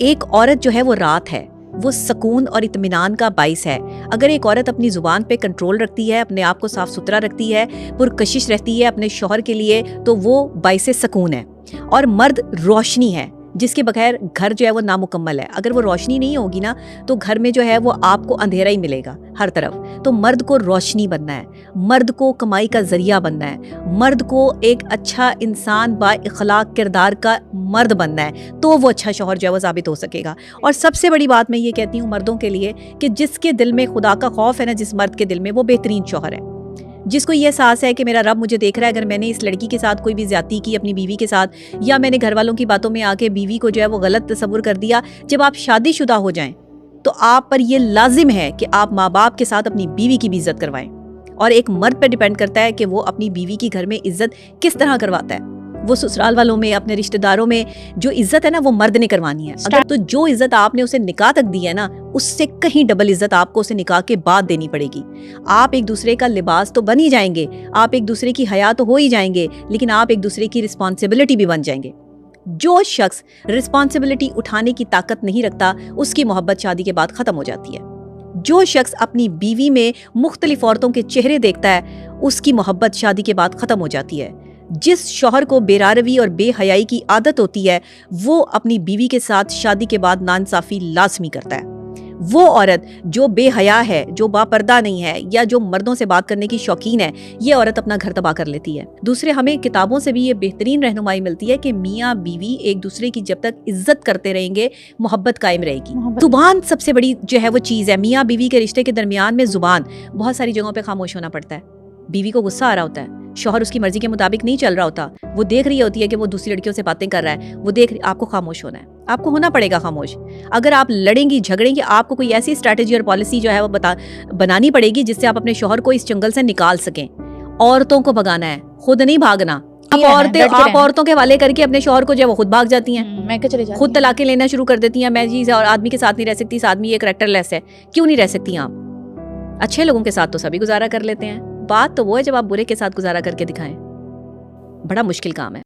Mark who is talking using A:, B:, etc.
A: ایک عورت جو ہے وہ رات ہے، وہ سکون اور اطمینان کا باعث ہے. اگر ایک عورت اپنی زبان پہ کنٹرول رکھتی ہے، اپنے آپ کو صاف ستھرا رکھتی ہے، پرکشش رہتی ہے اپنے شوہر کے لیے، تو وہ باعث سکون ہے. اور مرد روشنی ہے جس کے بغیر گھر جو ہے وہ نامکمل ہے. اگر وہ روشنی نہیں ہوگی نا تو گھر میں جو ہے وہ آپ کو اندھیرا ہی ملے گا ہر طرف. تو مرد کو روشنی بننا ہے، مرد کو کمائی کا ذریعہ بننا ہے، مرد کو ایک اچھا انسان با اخلاق کردار کا مرد بننا ہے، تو وہ اچھا شوہر جو ہے وہ ثابت ہو سکے گا. اور سب سے بڑی بات میں یہ کہتی ہوں مردوں کے لیے کہ جس کے دل میں خدا کا خوف ہے نا، جس مرد کے دل میں، وہ بہترین شوہر ہے. جس کو یہ احساس ہے کہ میرا رب مجھے دیکھ رہا ہے، اگر میں نے اس لڑکی کے ساتھ کوئی بھی زیادتی کی اپنی بیوی کے ساتھ، یا میں نے گھر والوں کی باتوں میں آ کے بیوی کو جو ہے وہ غلط تصور کر دیا. جب آپ شادی شدہ ہو جائیں تو آپ پر یہ لازم ہے کہ آپ ماں باپ کے ساتھ اپنی بیوی کی بھی عزت کروائیں. اور ایک مرد پہ ڈیپینڈ کرتا ہے کہ وہ اپنی بیوی کی گھر میں عزت کس طرح کرواتا ہے. وہ سسرال والوں میں، اپنے رشتہ داروں میں جو عزت ہے نا وہ مرد نے کروانی ہے. اگر تو جو عزت آپ نے اسے نکاح تک دی ہے نا، اس سے کہیں ڈبل عزت آپ کو اسے نکاح کے بعد دینی پڑے گی. آپ ایک دوسرے کا لباس تو بن ہی جائیں گے، آپ ایک دوسرے کی حیا تو ہو ہی جائیں گے، لیکن آپ ایک دوسرے کی رسپانسبلٹی بھی بن جائیں گے. جو شخص رسپانسبلٹی اٹھانے کی طاقت نہیں رکھتا، اس کی محبت شادی کے بعد ختم ہو جاتی ہے. جو شخص اپنی بیوی میں مختلف عورتوں کے چہرے دیکھتا ہے، اس کی محبت شادی کے بعد ختم ہو جاتی ہے. جس شوہر کو بے راروی اور بے حیائی کی عادت ہوتی ہے، وہ اپنی بیوی کے ساتھ شادی کے بعد ناانصافی لازمی کرتا ہے. وہ عورت جو بے حیا ہے، جو با پردہ نہیں ہے، یا جو مردوں سے بات کرنے کی شوقین ہے، یہ عورت اپنا گھر تباہ کر لیتی ہے. دوسرے، ہمیں کتابوں سے بھی یہ بہترین رہنمائی ملتی ہے کہ میاں بیوی ایک دوسرے کی جب تک عزت کرتے رہیں گے، محبت قائم رہے گی. زبان سب سے بڑی جو ہے وہ چیز ہے. میاں بیوی کے رشتے کے درمیان میں زبان، بہت ساری جگہوں پہ خاموش ہونا پڑتا ہے. بیوی کو غصہ آ رہا ہوتا ہے، شوہر اس کی مرضی کے مطابق نہیں چل رہا ہوتا، وہ دیکھ رہی ہوتی ہے کہ وہ دوسری لڑکیوں سے باتیں کر رہا ہے، وہ دیکھ آپ کو خاموش ہونا ہے، آپ کو ہونا پڑے گا خاموش. اگر آپ لڑیں گی جھگڑیں گی، آپ کو کوئی ایسی اسٹریٹجی اور پالیسی جو ہے وہ بنانی پڑے گی جس سے آپ اپنے شوہر کو اس جنگل سے نکال سکیں. عورتوں کو بھگانا ہے، خود نہیں بھاگنا. آپ عورتوں کے حوالے کر کے اپنے شوہر کو جو ہے وہ خود بھاگ جاتی ہیں، خود طلاقیں لینا شروع کر دیتی ہیں. میں جی اور آدمی کے ساتھ نہیں رہ سکتی، اس آدمی یہ کریکٹر لیس ہے. کیوں نہیں رہ سکتی آپ؟ اچھے لوگوں کے ساتھ تو سبھی گزارا کر لیتے ہیں. بات تو وہ ہے جب آپ برے کے ساتھ گزارا کر کے دکھائیں. بڑا مشکل کام ہے.